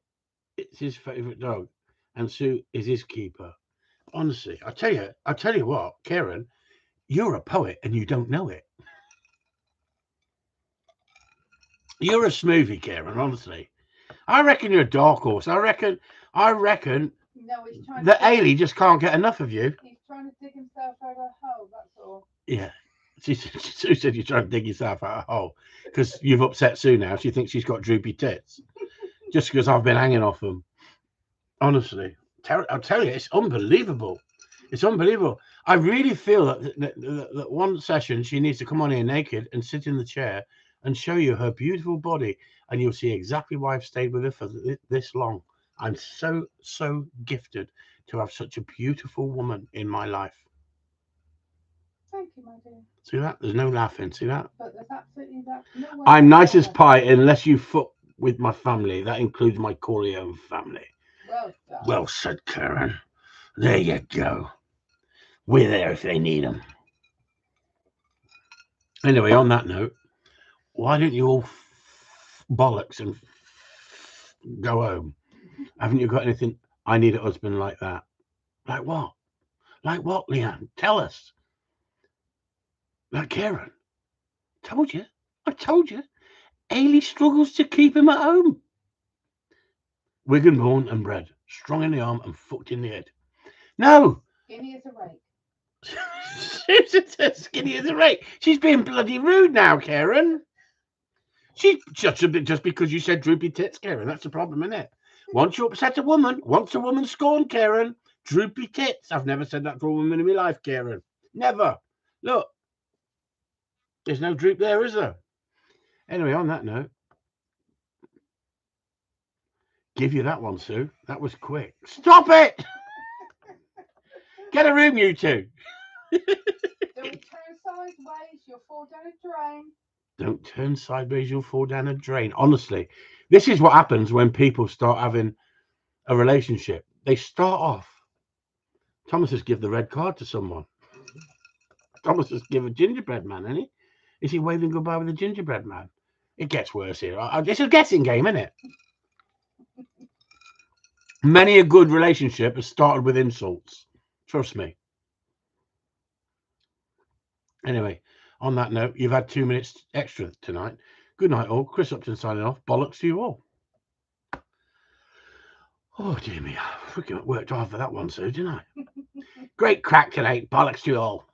it's his favourite dog, and Sue is his keeper. Honestly, I tell you what, Karen, you're a poet and you don't know it. You're a smoothie, Karen. Honestly, I reckon you're a dark horse. I reckon No, he's trying that to dig, Ailey just can't get enough of you. he's trying to dig himself out of a hole, that's all. Yeah. Sue said you're trying to dig yourself out of a hole because you've upset Sue now. She thinks she's got droopy tits just because I've been hanging off them. Honestly, I'll tell you, it's unbelievable. It's unbelievable. I really feel that one session she needs to come on here naked and sit in the chair and show you her beautiful body, and you'll see exactly why I've stayed with her for this long. I'm so gifted to have such a beautiful woman in my life. Thank you, my dear. See that? There's no laughing. See that? But there's absolutely that. No one I'm else nice as there. pie unless you fuck with my family. That includes my Corleone family. Well done. Well said, Karen. There you go. We're there if they need them. Anyway, on that note, why don't you all bollocks and go home? Haven't you got anything? I need a husband like that. Like what? Like what, Leanne? Tell us. Like Karen. Told you. I told you. Ailey struggles to keep him at home. Wigan born and bred. Strong in the arm and fucked in the head. No. Skinny as a rake. Susan's as skinny as a rake. She's being bloody rude now, Karen. She's just because you said droopy tits, Karen. That's the problem, isn't it? Once you upset a woman, once a woman scorned, Karen, droopy tits. I've never said that to a woman in my life, Karen. Never. Look, there's no droop there, is there? Anyway, on that note, give you that one, Sue. That was quick. Stop it! Get a room, you two. Don't turn sideways, you'll fall down a drain. Don't turn sideways, you'll fall down a drain. Honestly, this is what happens when people start having a relationship. They start off. Thomas has given the red card to someone. Thomas has given a gingerbread man, isn't he? Is he waving goodbye with a gingerbread man? It gets worse here. It's a guessing game, isn't it? Many a good relationship has started with insults. Trust me. Anyway, on that note, you've had 2 minutes extra tonight. Good night, all. Chris Upton signing off. Bollocks to you all. Oh, dear me. I freaking worked hard for that one, Sue, didn't I? Great crack tonight. Bollocks to you all.